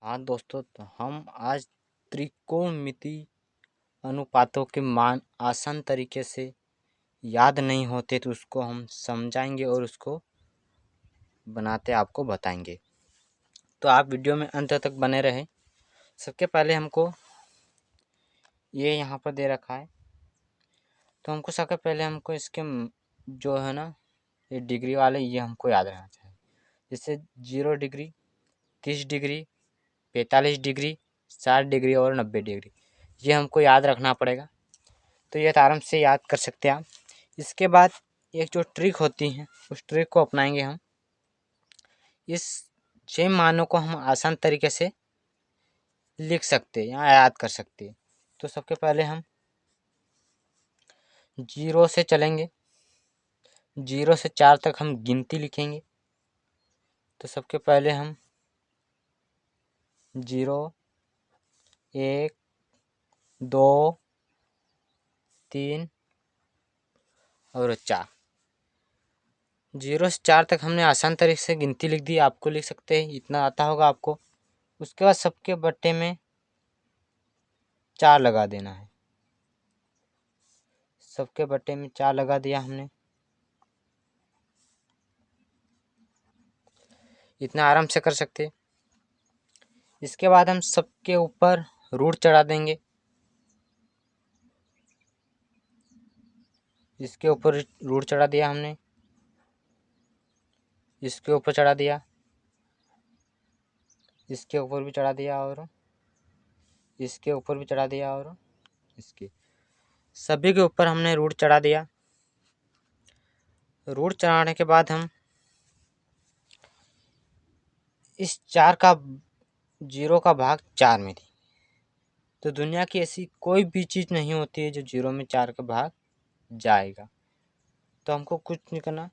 हाँ दोस्तों, तो हम आज त्रिकोणमितीय अनुपातों के मान आसान तरीके से याद नहीं होते तो उसको हम समझाएंगे और उसको बनाते आपको बताएंगे। तो आप वीडियो में अंत तक बने रहें। सबके पहले हमको ये यहाँ पर दे रखा है, तो हमको सबसे पहले हमको इसके जो है ना ये डिग्री वाले ये हमको याद रहना चाहिए। जैसे 0 डिग्री, 30 डिग्री, 45 डिग्री, 60 डिग्री और 90 डिग्री, ये हमको याद रखना पड़ेगा। तो ये आराम से याद कर सकते हैं आप। इसके बाद एक जो ट्रिक होती है उस ट्रिक को अपनाएंगे हम। इस सेम मानों को हम आसान तरीके से लिख सकते हैं या याद कर सकते हैं। तो सबसे पहले हम 0 से चलेंगे, 0 से 4 तक हम गिनती लिखेंगे। तो सबसे पहले हम 0, 1, 2, 3 और 4। 0 से 4 तक हमने आसान तरीके से गिनती लिख दी। आपको लिख सकते हैं, इतना आता होगा आपको। उसके बाद सबके बट्टे में 4 लगा देना है। सबके बट्टे में 4 लगा दिया हमने। इतना आराम से कर सकते हैं। इसके बाद हम सबके ऊपर रूट चढ़ा देंगे। इसके ऊपर रूट चढ़ा दिया हमने, इसके ऊपर चढ़ा दिया, इसके ऊपर भी चढ़ा दिया और इसके ऊपर भी चढ़ा दिया और इसके सभी के ऊपर हमने रूट चढ़ा दिया। रूट चढ़ाने के बाद हम इस 4 का 0 का भाग 4 में थी। तो दुनिया की ऐसी कोई भी चीज़ नहीं होती है जो 0 में 4 का भाग जाएगा। तो हमको कुछ नहीं करना।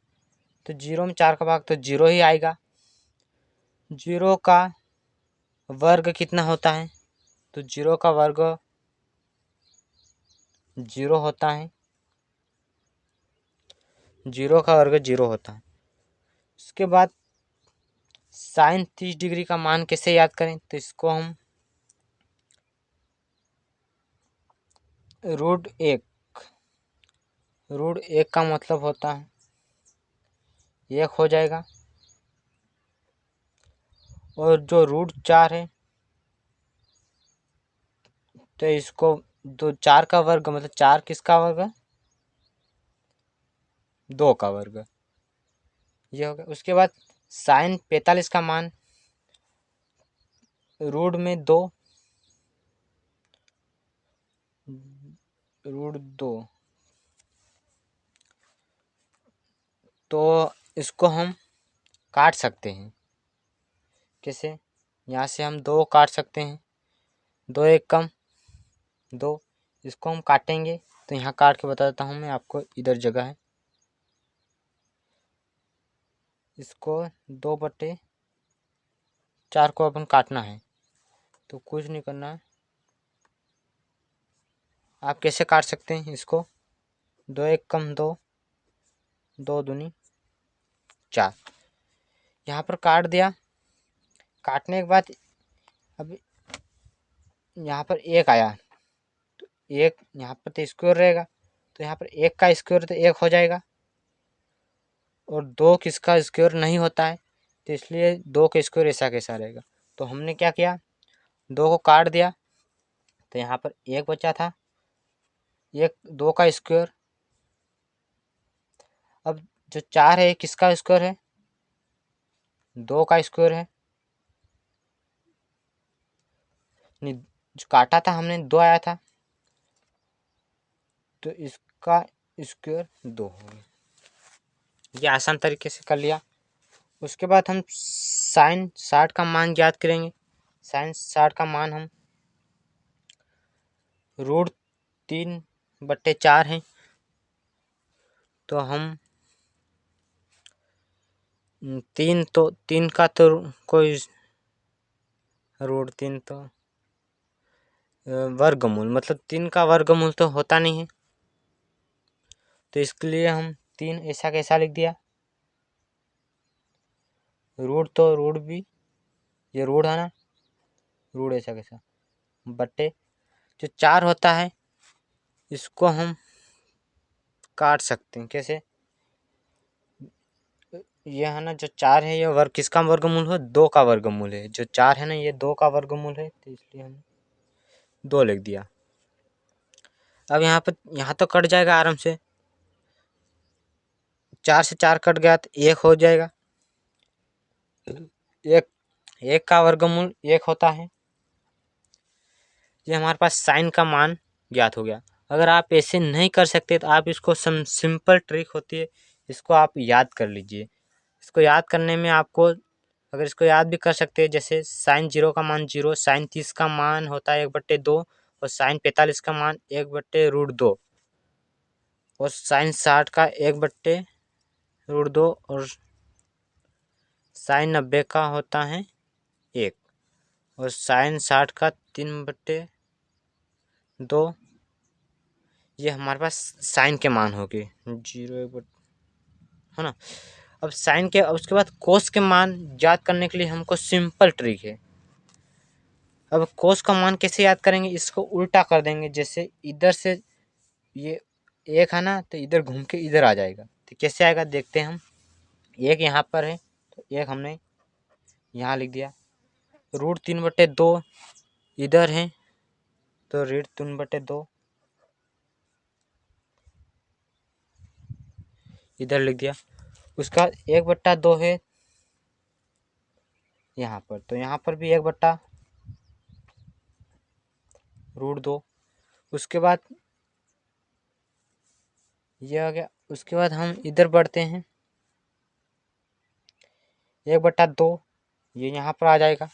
तो 0 में 4 का भाग तो 0 ही आएगा। 0 का वर्ग कितना होता है? तो 0 का वर्ग 0 होता है। 0 का वर्ग 0 होता है। उसके बाद साइन 30 डिग्री का मान कैसे याद करें? तो इसको हम √1, √1 का मतलब होता है 1 हो जाएगा। और जो √4 है तो इसको 4 का वर्ग मतलब 4 किसका वर्ग है? 2 का वर्ग, ये हो गया। उसके बाद साइन 45 का मान √2, √2। तो इसको हम काट सकते हैं। कैसे? यहाँ से हम 2 काट सकते हैं। 2 एक कम 2, इसको हम काटेंगे। तो यहाँ काट के बता देता हूँ मैं आपको, इधर जगह है। इसको 2/4 को अपन काटना है। तो कुछ नहीं करना है। आप कैसे काट सकते हैं इसको? 2 एक कम 2, 2 दूनी 4, यहाँ पर काट दिया। काटने के बाद अब यहाँ पर 1 आया, तो 1 यहाँ पर तो स्क्वायर रहेगा। तो यहाँ पर 1 का स्क्वायर तो 1 हो जाएगा। और 2 किसका स्क्वायर नहीं होता है, तो इसलिए 2 का स्क्वायर ऐसा कैसा रहेगा। तो हमने क्या किया, 2 को काट दिया। तो यहाँ पर 1 बचा था, 2 का स्क्वायर। अब जो 4 है किसका स्क्वायर है? 2 का स्क्वायर है। नहीं, जो काटा था हमने 2 आया था, तो इसका स्क्वायर 2 हो गया। ये आसान तरीके से कर लिया। उसके बाद हम साइन 60 का मान ज्ञात करेंगे। साइन 60 का मान हम √3/4 है। तो हम 3 का तो कोई √3 तो वर्गमूल मतलब 3 का वर्गमूल तो होता नहीं है। तो इसके लिए हम 3 ऐसा कैसा लिख दिया, रूट तो रूट भी, ये रूट है ना, रूट ऐसा कैसा बटे जो 4 होता है इसको हम काट सकते हैं। कैसे? ये है ना जो 4 है ये वर्ग किसका वर्गमूल है? 2 का वर्गमूल है। जो 4 है ना ये 2 का वर्गमूल है, तो इसलिए हम 2 लिख दिया। अब यहाँ तो कट जाएगा आराम से, 4 से 4 कट गया तो 1 हो जाएगा। एक का वर्गमूल 1 होता है। ये हमारे पास साइन का मान ज्ञात हो गया। अगर आप ऐसे नहीं कर सकते तो आप इसको सिंपल ट्रिक होती है, इसको आप याद कर लीजिए। इसको याद करने में आपको, अगर इसको याद भी कर सकते हैं, जैसे साइन 0 का मान 0, साइन 30 का मान होता है 1/2 और साइन 45 का मान 1/√2 और साइन 60 का 1/√2 और साइन 90 का होता है 1 और साइन 60 का 3/2। ये हमारे पास साइन के मान हो गए 0 है ना। अब साइन के, उसके बाद कोस के मान याद करने के लिए हमको सिंपल ट्रिक है। अब कोस का मान कैसे याद करेंगे? इसको उल्टा कर देंगे। जैसे इधर से ये 1 है ना, तो इधर घूम के इधर आ जाएगा। तो कैसे आएगा देखते हैं हम। 1 यहाँ पर है तो 1 हमने यहाँ लिख दिया। √3/2 इधर है तो √3/2 इधर लिख दिया। उसका 1/2 है यहाँ पर, तो यहाँ पर भी 1/√2। उसके बाद ये आ गया। उसके बाद हम इधर बढ़ते हैं, 1/2 ये यहाँ पर आ जाएगा,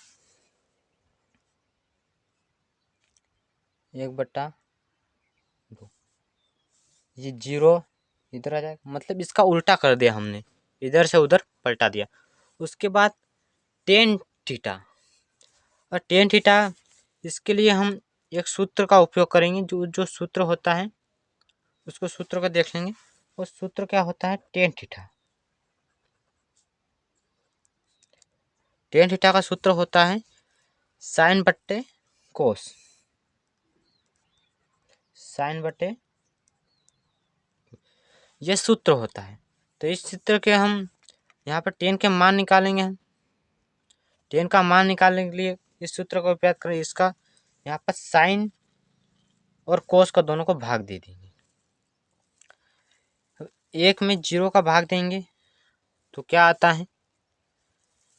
1/2 ये 0 इधर आ जाएगा। मतलब इसका उल्टा कर दिया हमने, इधर से उधर पलटा दिया। उसके बाद टेन थीटा, और टेन थीटा इसके लिए हम एक सूत्र का उपयोग करेंगे। जो सूत्र होता है उसको सूत्र को देख लेंगे। वो सूत्र क्या होता है? Tan theta. टेन थीटा का सूत्र होता है साइन बट्टे कोस, साइन बट्टे ये सूत्र होता है। तो इस सूत्र के हम यहाँ पर टेन के मान निकालेंगे। हम टेन का मान निकालने के लिए इस सूत्र का उपयोग करें। इसका यहाँ पर साइन और कोस का दोनों को भाग दे देंगे। 1 में 0 का भाग देंगे तो क्या आता है?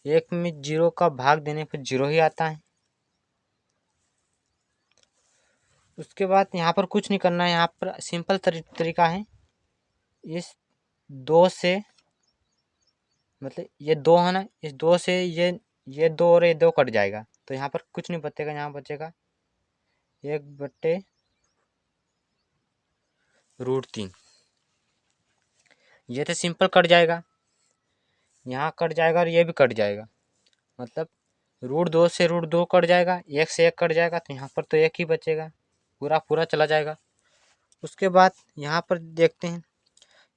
1 में 0 का भाग देने पर 0 ही आता है। उसके बाद यहाँ पर कुछ नहीं करना है। यहाँ पर सिंपल तरीका है। इस 2 से, मतलब ये 2 है ना, इस 2 से ये 2 और ये 2 कट जाएगा। तो यहाँ पर कुछ नहीं बचेगा, यहाँ बचेगा 1/√3। ये तो सिंपल कट जाएगा, यहाँ कट जाएगा और ये भी कट जाएगा। मतलब √2 से √2 कट जाएगा, 1 से 1 कट जाएगा, तो यहाँ पर तो 1 ही बचेगा, पूरा चला जाएगा। उसके बाद यहाँ पर देखते हैं,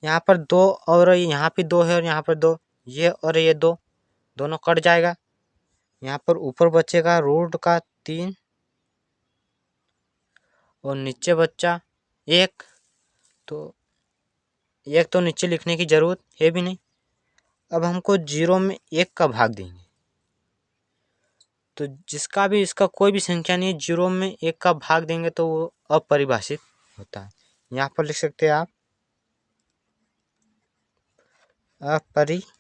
यहाँ पर 2 और यहाँ पे 2 है और यहाँ पर 2, ये और ये 2 दोनों कट जाएगा। यहाँ पर ऊपर बचेगा √3 और नीचे बच्चा 1। तो 1 तो नीचे लिखने की ज़रूरत है भी नहीं। अब हमको 0 में 1 का भाग देंगे। तो जिसका भी, इसका कोई भी संख्या नहीं है, 0 में 1 का भाग देंगे तो वो अपरिभाषित होता है। यहाँ पर लिख सकते हैं आप अपरिभाषित।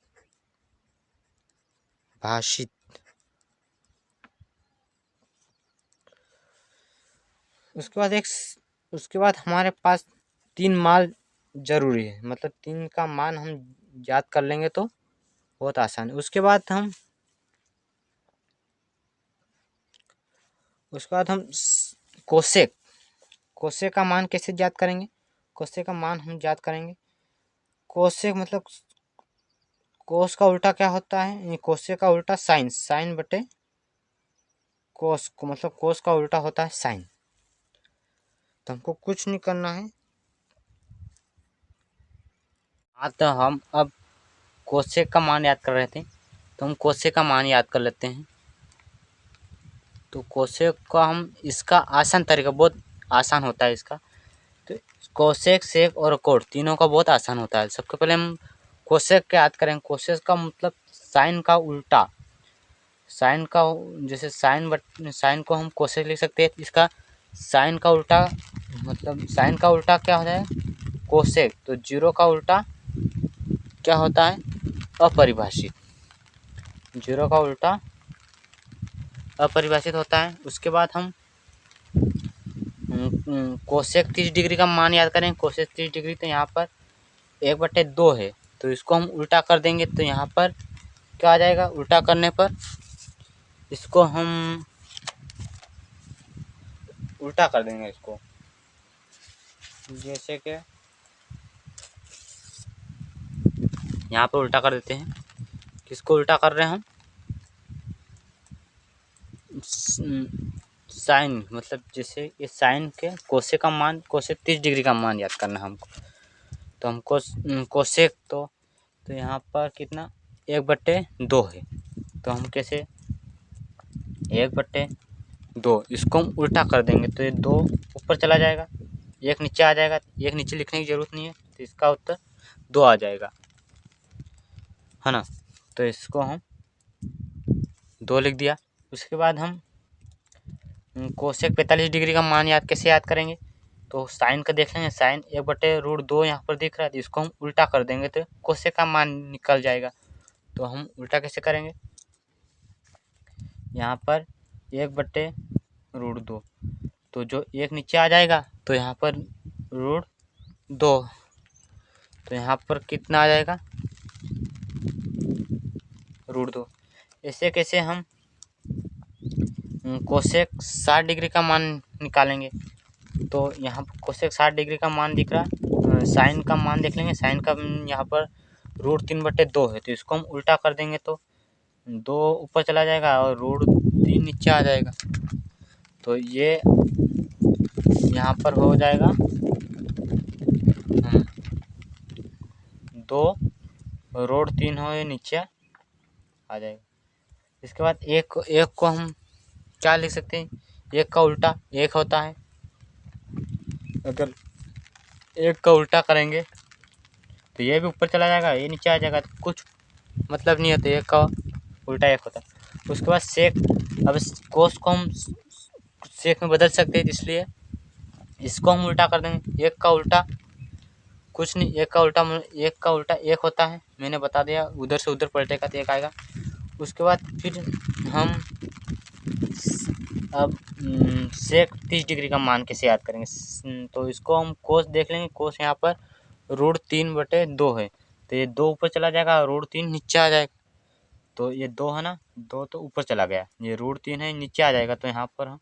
उसके बाद हमारे पास 3 मान जरूरी है। मतलब 3 का मान हम याद कर लेंगे तो बहुत आसान है। उसके बाद हम कोसेक का मान कैसे याद करेंगे? कोसेक का मान हम याद करेंगे, कोसेक मतलब कोस का उल्टा क्या होता है? कोसेक का उल्टा साइन, साइन बटे कोस को, मतलब कोस का उल्टा होता है साइन। तो हमको कुछ नहीं करना है। हाँ, तो हम अब कोसेक का मान याद कर रहे थे, तो हम कोसेक का मान याद कर लेते हैं। तो कोसेक का हम इसका आसान तरीका बहुत आसान होता है इसका। तो कोसेक, सेक और कोट तीनों का बहुत आसान होता है। सबसे पहले हम कोसेक का याद करें। कोसेक का मतलब साइन का उल्टा। साइन का जैसे साइन को हम कोसेक लिख सकते हैं। इसका साइन का उल्टा मतलब साइन का उल्टा क्या होता है? कोसेक। तो जीरो का उल्टा क्या होता है? अपरिभाषित। जीरो का उल्टा अपरिभाषित होता है। उसके बाद हम कोसेक 30 डिग्री का मान याद करें। कोसेक 30 डिग्री तो यहाँ पर 1/2 है, तो इसको हम उल्टा कर देंगे तो यहाँ पर क्या आ जाएगा? उल्टा करने पर इसको हम उल्टा कर देंगे इसको, जैसे कि यहाँ पर उल्टा कर देते हैं। किसको उल्टा कर रहे हैं हम? साइन मतलब जैसे ये साइन के कोसेक का मान, कोसेक 30 डिग्री का मान याद करना है हमको। तो हमको कोसेक तो यहाँ पर कितना 1/2 है। तो हम कैसे 1/2 इसको हम उल्टा कर देंगे तो ये 2 ऊपर चला जाएगा, 1 नीचे आ जाएगा। 1 नीचे लिखने की जरूरत नहीं है, तो इसका उत्तर 2 आ जाएगा, है ना। तो इसको हम 2 लिख दिया। उसके बाद हम कोसेक 45 डिग्री का मान कैसे याद करेंगे? तो साइन का देख लेंगे। साइन 1/√2 यहाँ पर दिख रहा है, तो इसको हम उल्टा कर देंगे तो कोसेक का मान निकल जाएगा। तो हम उल्टा कैसे करेंगे? यहाँ पर 1/√2, तो जो 1 नीचे आ जाएगा तो यहाँ पर √2, तो यहाँ पर कितना आ जाएगा? √2। ऐसे कैसे हम कोसेक 60 डिग्री का मान निकालेंगे? तो यहाँ पर कोसेक 60 डिग्री का मान दिख रहा है। साइन का मान देख लेंगे। साइन का यहाँ पर √3/2 है, तो इसको हम उल्टा कर देंगे तो 2 ऊपर चला जाएगा और √3 नीचे आ जाएगा। तो ये यहाँ पर हो जाएगा 2 √3 हो, ये नीचे आ जाएगा। इसके बाद एक को हम क्या लिख सकते हैं? 1 का उल्टा 1 होता है। अगर 1 का उल्टा करेंगे तो ये भी ऊपर चला जाएगा, ये नीचे आ जाएगा, तो कुछ मतलब नहीं होता। 1 का उल्टा 1 होता है। उसके बाद सेक। अब कोस को हम सेक में बदल सकते हैं, इसलिए इसको हम उल्टा कर देंगे। 1 का उल्टा कुछ नहीं, 1 का उल्टा 1 होता है। मैंने बता दिया, उधर से उधर पलटेगा तो 1 आएगा। उसके बाद फिर हम अब सेक 30 डिग्री का मान कैसे याद करेंगे? तो इसको हम कोस देख लेंगे। कोस यहाँ पर √3/2 है, तो ये 2 ऊपर चला जाएगा और √3 नीचे आ जाएगा। तो ये 2 है ना, 2 तो ऊपर चला गया, ये √3 है नीचे आ जाएगा, तो यहाँ पर हम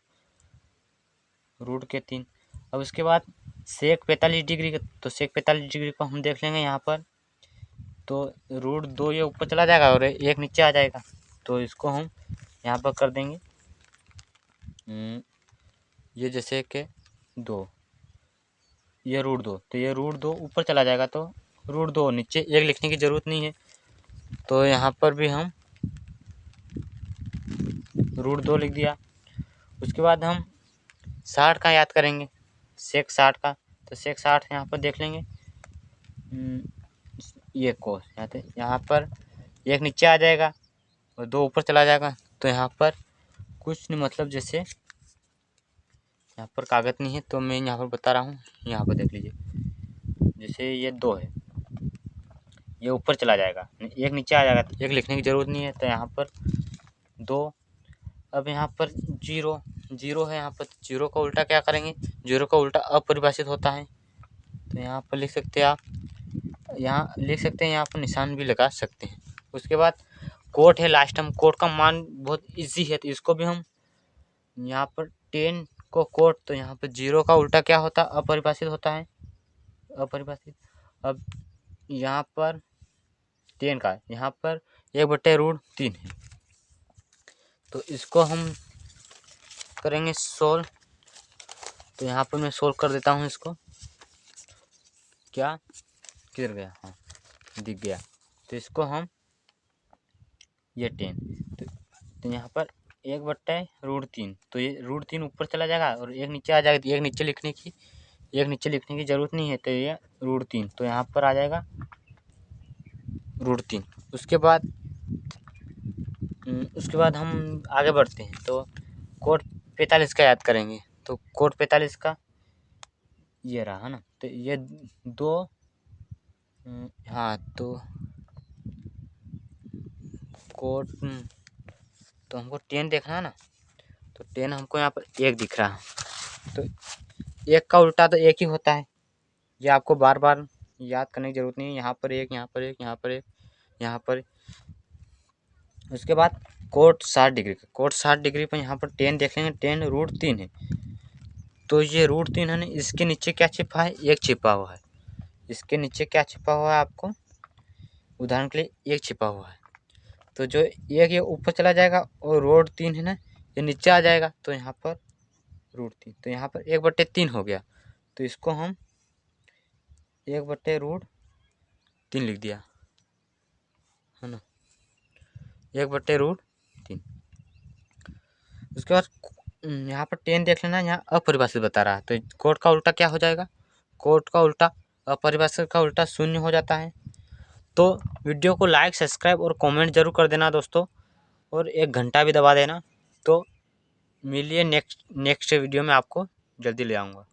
√3। अब उसके बाद सेक 45 डिग्री का, तो सेक 45 डिग्री को हम देख लेंगे यहाँ पर। तो √2 ये ऊपर चला जाएगा और 1 नीचे आ जाएगा, तो इसको हम यहाँ पर कर देंगे ये जैसे कि 2, ये √2, तो ये √2 ऊपर चला जाएगा, तो √2 नीचे 1 लिखने की ज़रूरत नहीं है। तो यहाँ पर भी हम √2 लिख दिया। उसके बाद हम 60 का याद करेंगे। सेक 60 का, तो सेक 60 यहाँ पर देख लेंगे। ये कोस यहाँ पर 1 नीचे आ जाएगा और 2 ऊपर चला जाएगा, तो यहाँ पर कुछ नहीं, मतलब जैसे यहाँ पर कागज़ नहीं है तो मैं यहाँ पर बता रहा हूँ। यहाँ पर देख लीजिए, जैसे ये 2 है, ये ऊपर चला जाएगा, 1 नीचे आ जाएगा, तो 1 लिखने की ज़रूरत नहीं है, तो यहाँ पर 2। अब यहाँ पर 0 है, यहाँ पर 0 का उल्टा क्या करेंगे? 0 का उल्टा अपरिभाषित होता है, तो यहाँ पर लिख सकते हैं आप, यहाँ लिख सकते हैं, यहाँ पर निशान भी लगा सकते हैं। उसके बाद कोट है लास्ट में। कोट का मान बहुत इजी है, तो इसको भी हम यहाँ पर 10 को कोट, तो यहाँ पर 0 का उल्टा क्या होता है? अपरिभाषित होता है, अपरिभाषित। अब यहाँ पर 10 का यहाँ पर 1/√3 है, तो इसको हम करेंगे सोल्व। तो यहाँ पर मैं सोल्व कर देता हूँ इसको। क्या किधर गया? हाँ, दिख गया। तो इसको हम ये 10, तो यहाँ पर 1/√3, तो ये √3 ऊपर चला जाएगा और एक नीचे आ जाएगा। तो एक नीचे लिखने की ज़रूरत नहीं है, तो ये √3, तो यहाँ पर आ जाएगा √3। उसके बाद हम आगे बढ़ते हैं, तो कोट 45 का याद करेंगे। तो कोट 45 का ये रहा है ना, तो ये दो हाँ, तो कोट तो हमको 10 देखना है ना, तो 10 हमको यहाँ पर 1 दिख रहा है। तो 1 का उल्टा तो 1 ही होता है, ये आपको बार बार याद करने की ज़रूरत नहीं है। यहाँ पर 1, यहाँ पर 1, यहाँ पर 1, यहाँ पर। उसके बाद कोट 60 डिग्री का, कोट 60 डिग्री पर यहाँ पर 10 देखेंगे, 10 √3 है। तो ये √3 है ना, इसके नीचे क्या छिपा है? 1 छिपा हुआ है। इसके नीचे क्या छिपा हुआ है? आपको उदाहरण के लिए 1 छिपा हुआ है, तो जो 1 ये ऊपर चला जाएगा और √3 है ना, ये नीचे आ जाएगा। तो यहाँ पर √3, तो यहाँ पर 1/3 हो गया। तो इसको हम 1/√3 लिख दिया है ना, 1/√3। उसके बाद यहाँ पर 10 देख लेना, यहाँ अपरिभाषित बता रहा है, तो कोट का उल्टा क्या हो जाएगा? कोट का उल्टा, अपरिभाषित का उल्टा 0 हो जाता है। तो वीडियो को लाइक, सब्सक्राइब और कमेंट जरूर कर देना दोस्तों, और 1 घंटा भी दबा देना। तो मिलिए नेक्स्ट वीडियो में, आपको जल्दी ले आऊँगा।